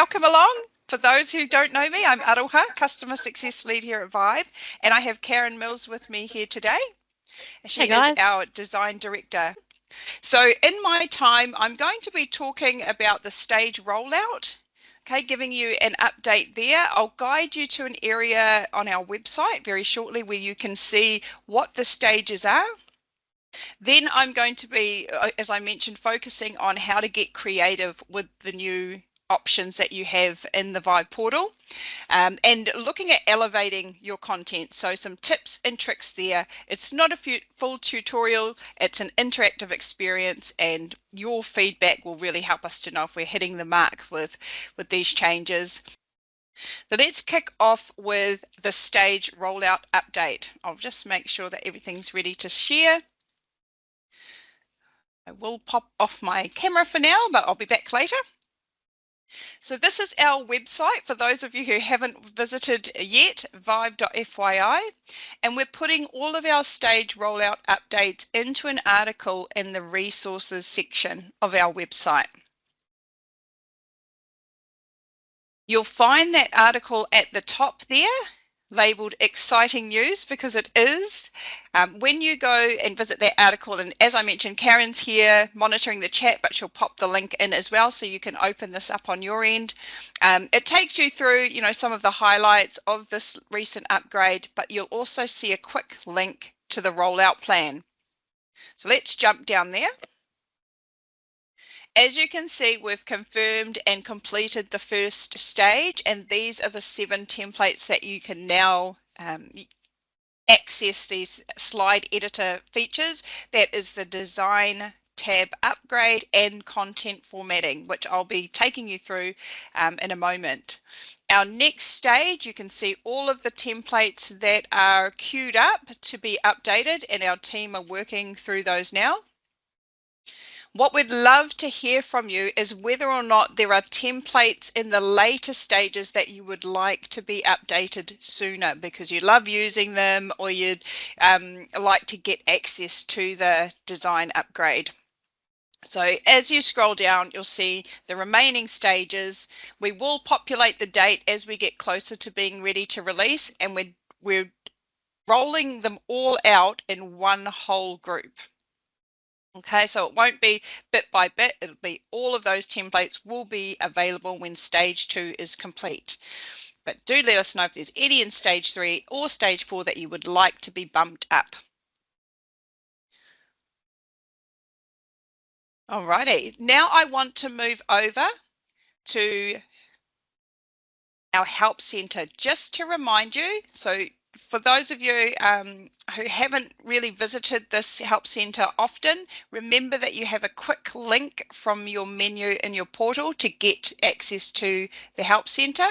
welcome along. For those who don't know me, I'm Aroha, Customer Success Lead here at Vibe, and I have Karen Mills with me here today. She is our Design Director. So in my time, I'm going to be talking about the stage rollout, okay, giving you an update there. I'll guide you to an area on our website very shortly where you can see what the stages are. Then I'm going to be, as I mentioned, focusing on how to get creative with the new options that you have in the Vibe portal, and looking at elevating your content. So some tips and tricks there. It's not a full tutorial, it's an interactive experience, and your feedback will really help us to know if we're hitting the mark with these changes. So let's kick off with the stage rollout update. I'll just make sure that everything's ready to share. I will pop off my camera for now, but I'll be back later. So this is our website for those of you who haven't visited yet, Vibe.fyi, and we're putting all of our stage rollout updates into an article in the resources section of our website. You'll find that article at the top there, labeled exciting news, because it is. When you go and visit that article, and as I mentioned, Karen's here monitoring the chat, but she'll pop the link in as well so you can open this up on your end. It takes you through, some of the highlights of this recent upgrade, but you'll also see a quick link to the rollout plan. So let's jump down there. As you can see, we've confirmed and completed the first stage, and these are the 7 templates that you can now access these slide editor features. That is the design tab upgrade and content formatting, which I'll be taking you through in a moment. Our next stage, you can see all of the templates that are queued up to be updated, and our team are working through those now. What we'd love to hear from you is whether or not there are templates in the later stages that you would like to be updated sooner because you love using them, or you'd like to get access to the design upgrade. So as you scroll down, you'll see the remaining stages. We will populate the date as we get closer to being ready to release, and we're rolling them all out in one whole group. Okay, so it won't be bit by bit, it'll be all of those templates will be available when stage 2 is complete. But do let us know if there's any in stage 3 or stage 4 that you would like to be bumped up. Alrighty, now I want to move over to our help center just to remind you. So for those of you who haven't really visited this help center often, remember that you have a quick link from your menu in your portal to get access to the help center.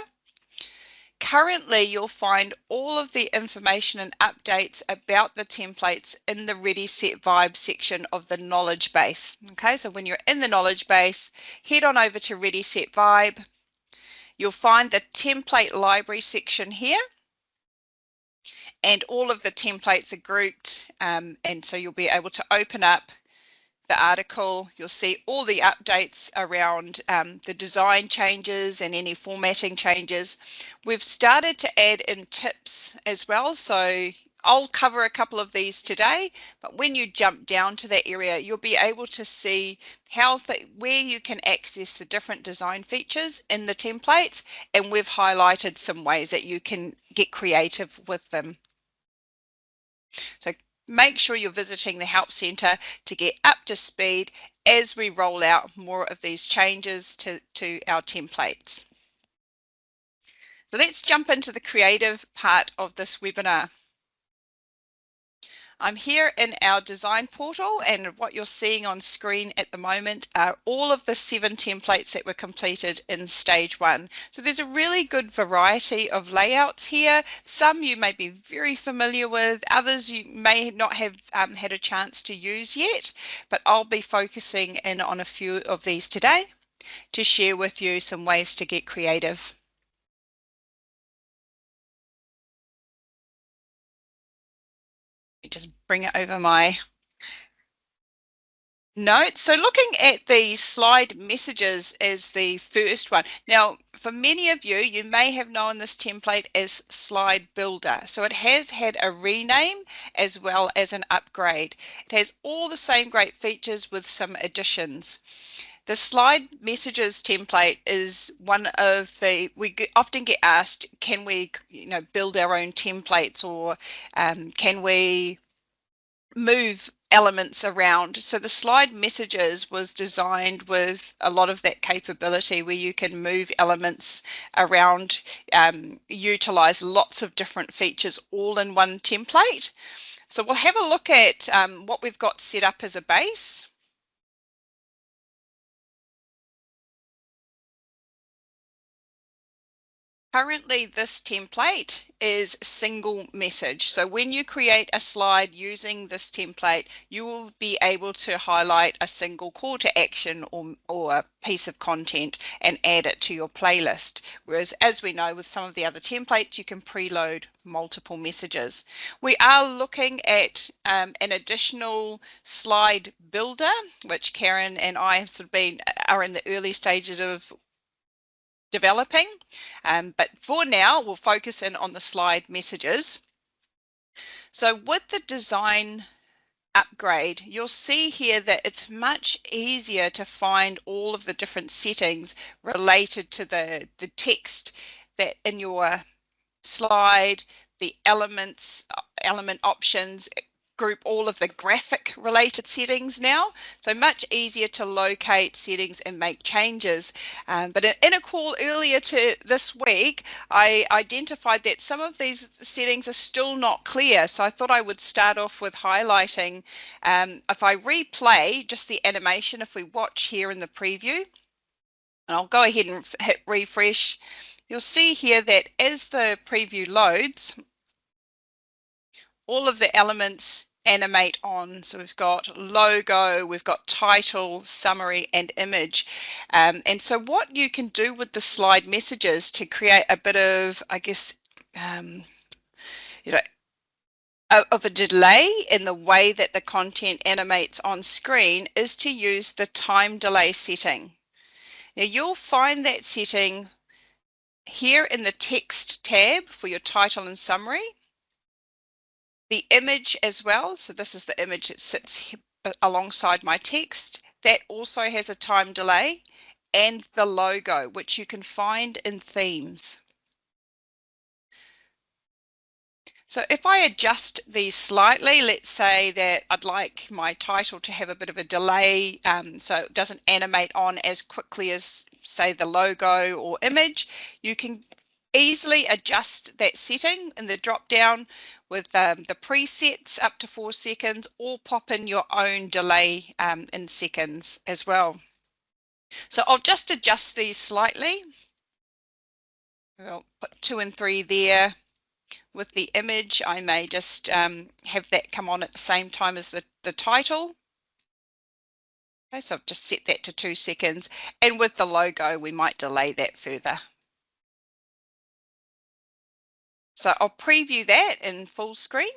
Currently, you'll find all of the information and updates about the templates in the Ready Set Vibe section of the knowledge base. Okay, so when you're in the knowledge base, head on over to Ready Set Vibe. You'll find the template library section here, and all of the templates are grouped, and so you'll be able to open up the article. You'll see all the updates around the design changes and any formatting changes. We've started to add in tips as well, so I'll cover a couple of these today, but when you jump down to that area, you'll be able to see where you can access the different design features in the templates, and we've highlighted some ways that you can get creative with them. So make sure you're visiting the Help Center to get up to speed as we roll out more of these changes to our templates. So let's jump into the creative part of this webinar. I'm here in our design portal, and what you're seeing on screen at the moment are all of the 7 templates that were completed in stage 1. So there's a really good variety of layouts here. Some you may be very familiar with, others you may not have had a chance to use yet, but I'll be focusing in on a few of these today to share with you some ways to get creative. Just bring it over my note. So looking at the slide messages as the first one. Now, for many of you, you may have known this template as Slide Builder. So it has had a rename as well as an upgrade. It has all the same great features with some additions. The slide messages template is one of often get asked, can we, build our own templates, or can we move elements around? So the slide messages was designed with a lot of that capability where you can move elements around, utilize lots of different features all in one template. So we'll have a look at what we've got set up as a base. Currently, this template is single message. So when you create a slide using this template, you will be able to highlight a single call to action or a piece of content and add it to your playlist. Whereas, as we know, with some of the other templates, you can preload multiple messages. We are looking at an additional slide builder, which Karen and I have sort of are in the early stages of developing, but for now we'll focus in on the slide messages. So with the design upgrade, you'll see here that it's much easier to find all of the different settings related to the text that in your slide, the element options, group all of the graphic related settings now, so much easier to locate settings and make changes. But in a call earlier to this week, I identified that some of these settings are still not clear, so I thought I would start off with highlighting. If I replay just the animation, if we watch here in the preview, and I'll go ahead and hit refresh, you'll see here that as the preview loads, all of the elements animate on. So we've got logo, we've got title, summary, and image. And so what you can do with the slide messages to create a bit of, I guess, of a delay in the way that the content animates on screen is to use the time delay setting. Now you'll find that setting here in the text tab for your title and summary. The image as well, so this is the image that sits alongside my text, that also has a time delay, and the logo, which you can find in themes. So if I adjust these slightly, let's say that I'd like my title to have a bit of a delay, so it doesn't animate on as quickly as, say, the logo or image, you can easily adjust that setting in the drop down with the presets up to 4 seconds, or pop in your own delay in seconds as well. So I'll just adjust these slightly. I'll put 2 and 3 there. With the image, I may just have that come on at the same time as the title. Okay, so I've just set that to 2 seconds. And with the logo, we might delay that further. So I'll preview that in full screen.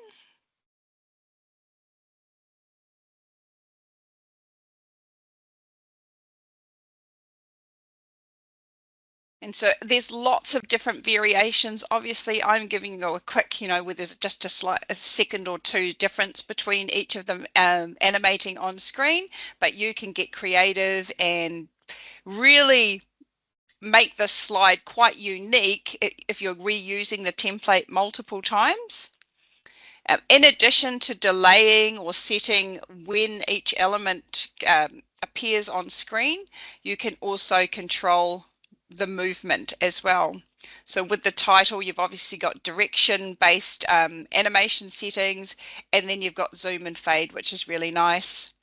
And so there's lots of different variations. Obviously, I'm giving you a quick, where there's just a second or two difference between each of them animating on screen, but you can get creative and really make this slide quite unique if you're reusing the template multiple times. In addition to delaying or setting when each element appears on screen, you can also control the movement as well. So with the title, you've obviously got direction-based animation settings, and then you've got zoom and fade, which is really nice.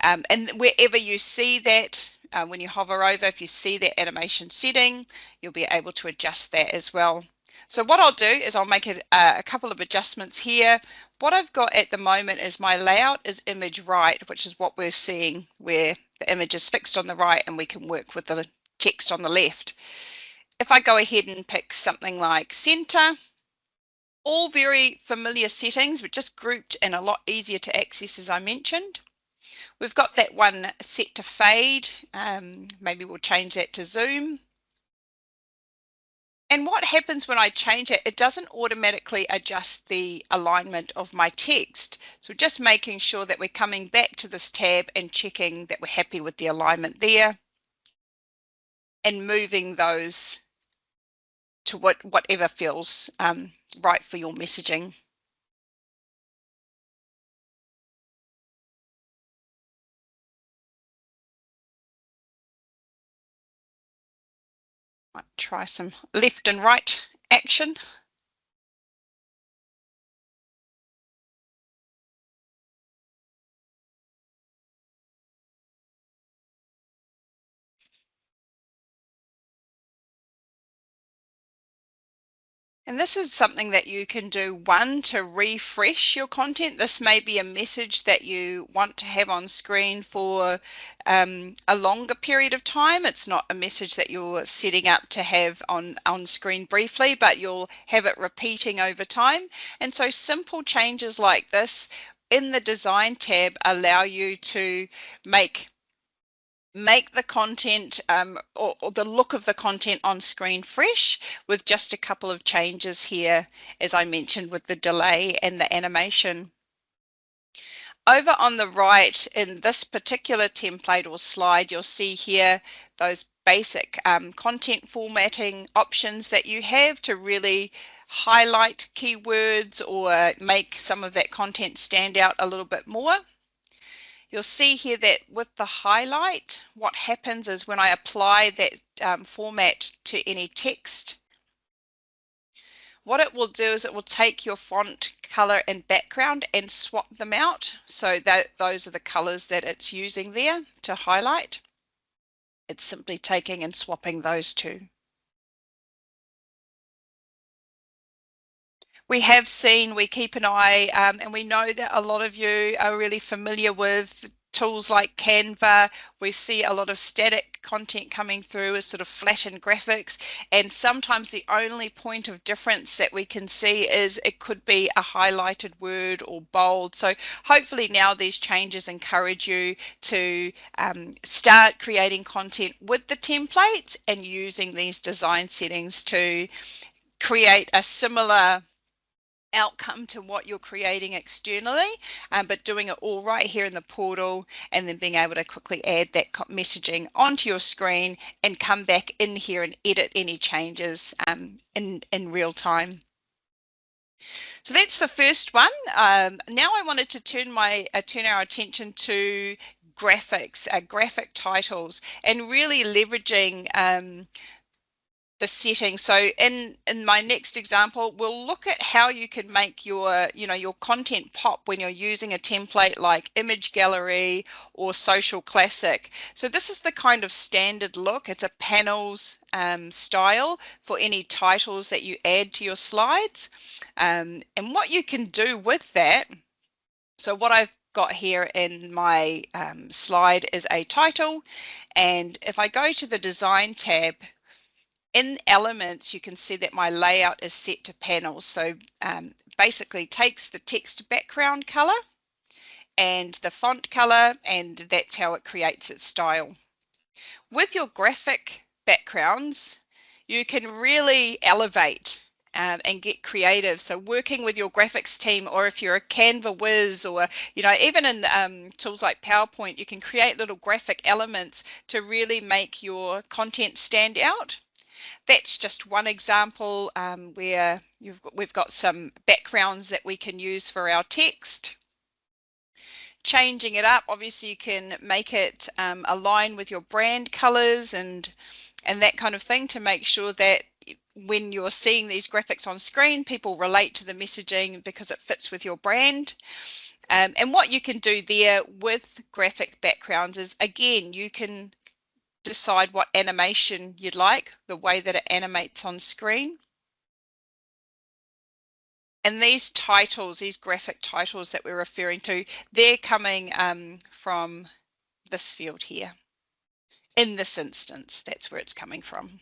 And wherever you see that, when you hover over, if you see that animation setting, you'll be able to adjust that as well. So what I'll do is I'll make a couple of adjustments here. What I've got at the moment is my layout is image right, which is what we're seeing, where the image is fixed on the right and we can work with the text on the left. If I go ahead and pick something like center, all very familiar settings, but just grouped and a lot easier to access, as I mentioned. We've got that one set to fade. Maybe we'll change that to zoom. And what happens when I change it, it doesn't automatically adjust the alignment of my text. So just making sure that we're coming back to this tab and checking that we're happy with the alignment there and moving those to whatever feels right for your messaging. Might try some left and right action. And this is something that you can do, one, to refresh your content. This may be a message that you want to have on screen for a longer period of time. It's not a message that you're setting up to have on screen briefly, but you'll have it repeating over time. And so simple changes like this in the design tab allow you to make the content or the look of the content on screen fresh with just a couple of changes here, as I mentioned, with the delay and the animation. Over on the right in this particular template or slide, you'll see here those basic content formatting options that you have to really highlight keywords or make some of that content stand out a little bit more. You'll see here that with the highlight, what happens is when I apply that format to any text, what it will do is it will take your font color and background and swap them out. So that those are the colors that it's using there to highlight. It's simply taking and swapping those two. We have seen, we keep an eye, and we know that a lot of you are really familiar with tools like Canva. We see a lot of static content coming through as sort of flattened graphics, and sometimes the only point of difference that we can see is it could be a highlighted word or bold. So hopefully now these changes encourage you to start creating content with the templates and using these design settings to create a similar outcome to what you're creating externally, but doing it all right here in the portal and then being able to quickly add that messaging onto your screen and come back in here and edit any changes in real time. So that's the first one. Now I wanted to turn our attention to graphics, graphic titles, and really leveraging the setting. So in my next example, we'll look at how you can make your content pop when you're using a template like Image Gallery or Social Classic. So this is the kind of standard look. It's a panels style for any titles that you add to your slides. And what you can do with that, so what I've got here in my slide is a title, and if I go to the design tab, in elements, you can see that my layout is set to panels. So basically takes the text background color and the font color, and that's how it creates its style. With your graphic backgrounds, you can really elevate and get creative. So working with your graphics team, or if you're a Canva whiz, or even in tools like PowerPoint, you can create little graphic elements to really make your content stand out. That's just one example where we've got some backgrounds that we can use for our text. Changing it up, obviously you can make it align with your brand colors and that kind of thing to make sure that when you're seeing these graphics on screen, people relate to the messaging because it fits with your brand. And what you can do there with graphic backgrounds is, again, you can decide what animation you'd like, the way that it animates on screen. And these titles, these graphic titles that we're referring to, they're coming from this field here. In this instance, that's where it's coming from.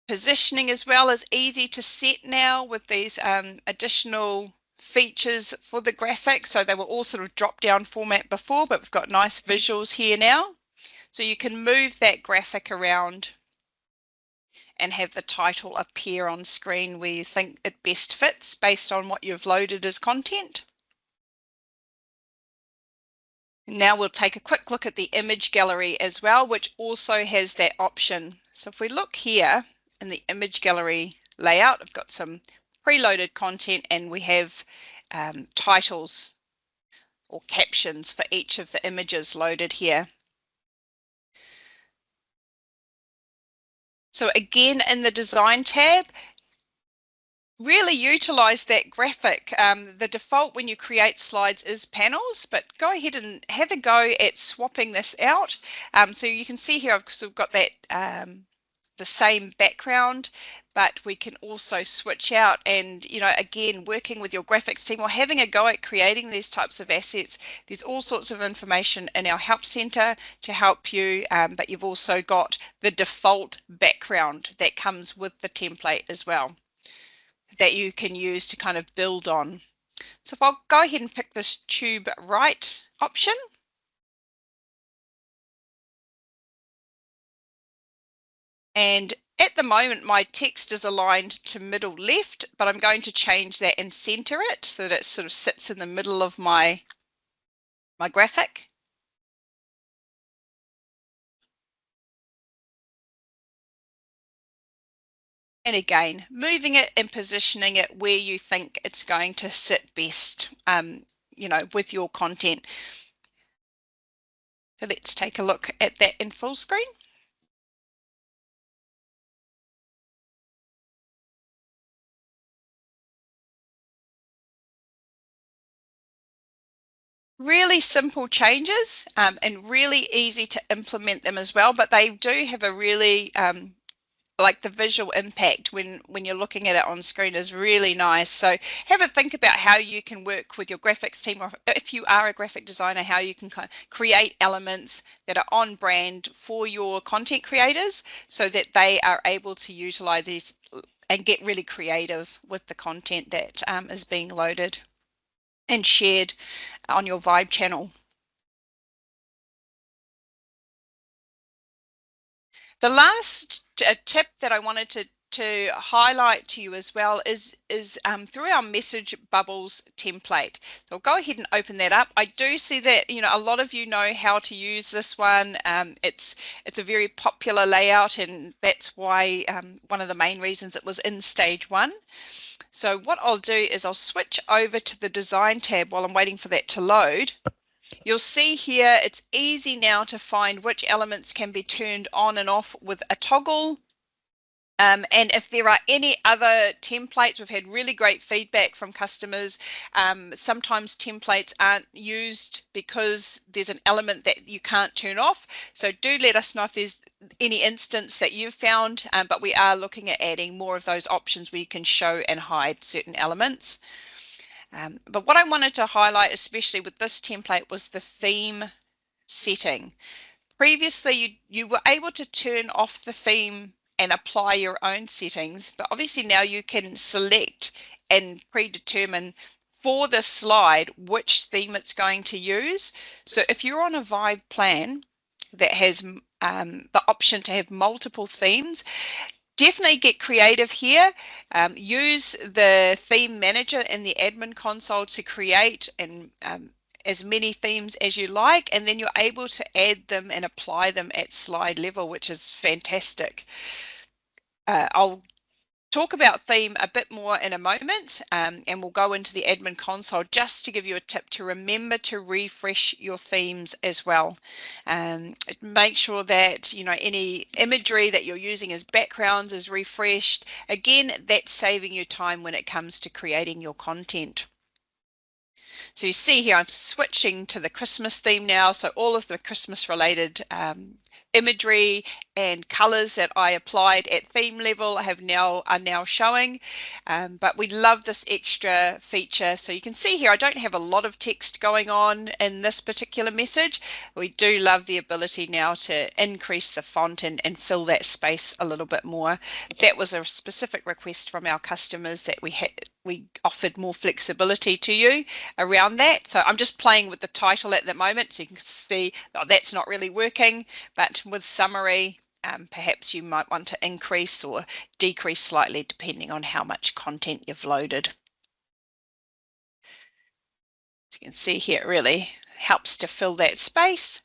Positioning as well is easy to set now with these additional features for the graphic. So they were all sort of drop down format before, but we've got nice visuals here now. So you can move that graphic around and have the title appear on screen where you think it best fits based on what you've loaded as content. Now we'll take a quick look at the image gallery as well, which also has that option. So if we look here in the image gallery layout, I've got some preloaded content and we have titles or captions for each of the images loaded here. So again, in the design tab, really utilize that graphic. The default when you create slides is panels, but go ahead and have a go at swapping this out. So you can see here I've sort of got that the same background, but we can also switch out and, you know, again, working with your graphics team or having a go at creating these types of assets. There's all sorts of information in our help center to help you, but you've also got the default background that comes with the template as well that you can use to kind of build on. So if I'll go ahead and pick this tube right option. And at the moment, my text is aligned to middle left, but I'm going to change that and center it so that it sort of sits in the middle of my graphic. And again, moving it and positioning it where you think it's going to sit best, you know, with your content. So let's take a look at that in full screen. Really simple changes and really easy to implement them as well, but they do have a really like the visual impact when you're looking at it on screen is really nice. So have a think about how you can work with your graphics team, or if you are a graphic designer, how you can create elements that are on brand for your content creators so that they are able to utilize these and get really creative with the content that is being loaded and shared on your Vibe channel. The last tip that I wanted to highlight to you as well is through our message bubbles template. So I'll go ahead and open that up. I do see that, you know, a lot of you know how to use this one. It's a very popular layout, and that's why one of the main reasons it was in stage 1. So what I'll do is I'll switch over to the design tab while I'm waiting for that to load. You'll see here it's easy now to find which elements can be turned on and off with a toggle. And if there are any other templates, we've had really great feedback from customers. Sometimes templates aren't used because there's an element that you can't turn off. So do let us know if there's any instance that you've found, but we are looking at adding more of those options where you can show and hide certain elements. But what I wanted to highlight, especially with this template, was the theme setting. Previously, you were able to turn off the theme and apply your own settings, but obviously now you can select and predetermine for this slide which theme it's going to use. So if you're on a Vibe plan that has the option to have multiple themes, definitely get creative here. Use the theme manager in the admin console to create and as many themes as you like, and then you're able to add them and apply them at slide level, which is fantastic. I'll talk about theme a bit more in a moment, and we'll go into the admin console just to give you a tip to remember to refresh your themes as well. Make sure that, you know, any imagery that you're using as backgrounds is refreshed. Again, that's saving you time when it comes to creating your content. So you see here I'm switching to the Christmas theme now, so all of the Christmas related imagery and colors that I applied at theme level are now showing, but we love this extra feature. So you can see here I don't have a lot of text going on in this particular message. We do love the ability now to increase the font and fill that space a little bit more. That was a specific request from our customers that we had we offered more flexibility to you around that. So I'm just playing with the title at the moment, so you can see that's not really working, but with summary, perhaps you might want to increase or decrease slightly depending on how much content you've loaded. As you can see here, it really helps to fill that space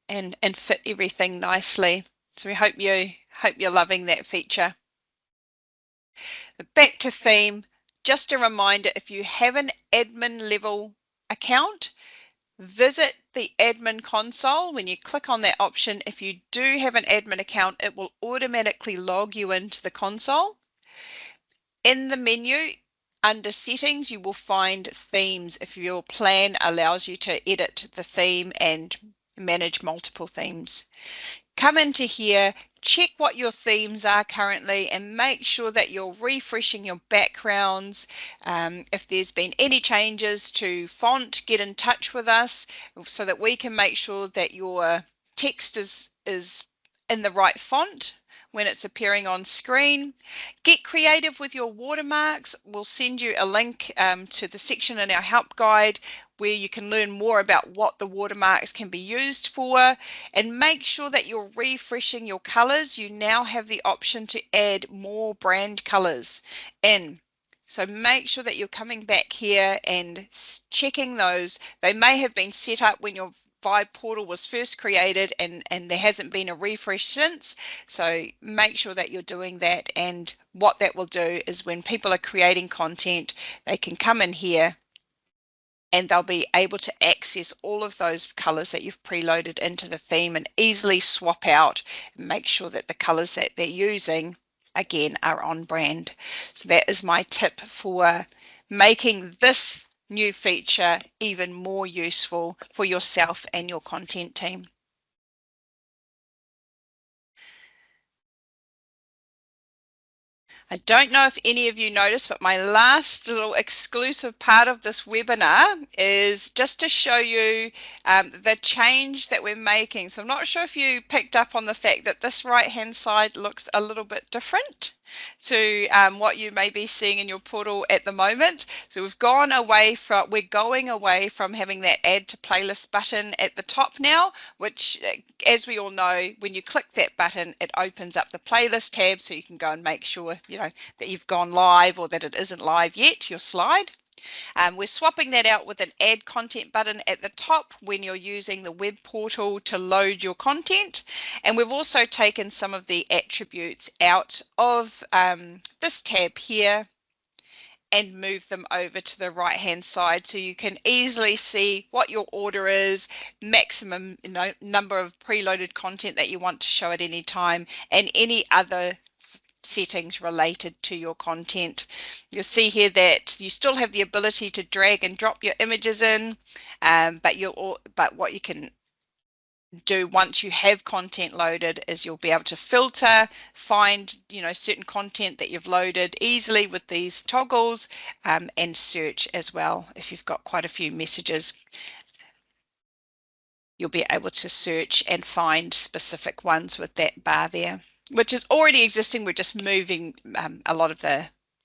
and fit everything nicely. So we hope you're loving that feature. But back to theme, just a reminder, if you have an admin level account, visit the admin console. When you click on that option, if you do have an admin account, it will automatically log you into the console. In the menu, under settings, you will find themes if your plan allows you to edit the theme and manage multiple themes. Come into here, check what your themes are currently, and make sure that you're refreshing your backgrounds. If there's been any changes to font, get in touch with us so that we can make sure that your text is in the right font when it's appearing on screen. Get creative with your watermarks. We'll send you a link to the section in our help guide where you can learn more about what the watermarks can be used for, and make sure that you're refreshing your colors. You now have the option to add more brand colors in. So make sure that you're coming back here and checking those. They may have been set up when your Vibe portal was first created and there hasn't been a refresh since. So make sure that you're doing that, and what that will do is when people are creating content, they can come in here and they'll be able to access all of those colors that you've preloaded into the theme and easily swap out and make sure that the colors that they're using, again, are on brand. So that is my tip for making this new feature even more useful for yourself and your content team. I don't know if any of you noticed, but my last little exclusive part of this webinar is just to show you the change that we're making. So I'm not sure if you picked up on the fact that this right-hand side looks a little bit different to what you may be seeing in your portal at the moment. So we're going away from having that add to playlist button at the top now, which, as we all know, when you click that button, it opens up the playlist tab so you can go and make sure that you've gone live or that it isn't live yet, your slide. We're swapping that out with an add content button at the top when you're using the web portal to load your content. And we've also taken some of the attributes out of this tab here and move them over to the right hand side so you can easily see what your order is, maximum number of preloaded content that you want to show at any time, and any other settings related to your content. You'll see here that you still have the ability to drag and drop your images in, but what you can do once you have content loaded is you'll be able to filter, find certain content that you've loaded easily with these toggles, and search as well. If you've got quite a few messages, you'll be able to search and find specific ones with that bar there, which is already existing. We're just moving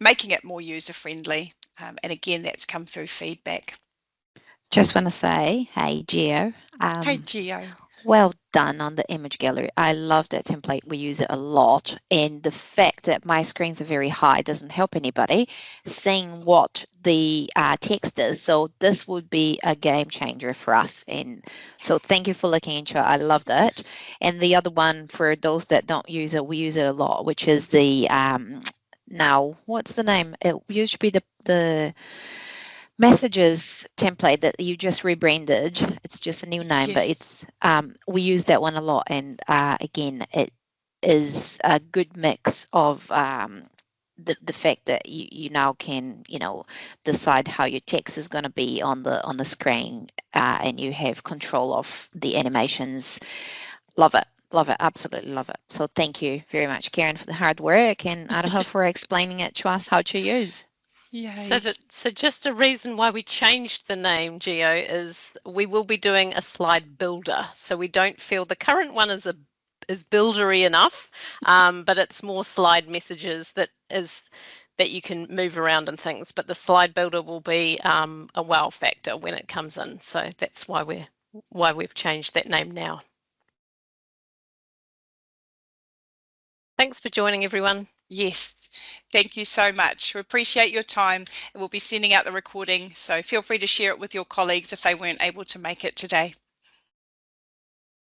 making it more user friendly, and again, that's come through feedback. Just want to say, hey Gio. Hey Gio. Well done on the image gallery. I love that template. We use it a lot. And the fact that my screens are very high doesn't help anybody seeing what the text is. So this would be a game changer for us. And so thank you for looking into it. I loved it. And the other one, for those that don't use it, we use it a lot, which is the, now, what's the name? It used to be the messages template that you just rebranded. It's just a new name, yes. But it's we use that one a lot, and again, it is a good mix of the fact that you now can decide how your text is going to be on the screen, and you have control of the animations. Love it. Love it, absolutely love it. So thank you very much, Karen, for the hard work, and Aroha for explaining it to us how to use. Yay. So just a reason why we changed the name, Gio, is we will be doing a slide builder. So we don't feel the current one is buildery enough, but it's more slide messages that that you can move around and things, but the slide builder will be a wow factor when it comes in. So that's why we've changed that name now. Thanks for joining, everyone. Yes, thank you so much. We appreciate your time, and we'll be sending out the recording, so feel free to share it with your colleagues if they weren't able to make it today.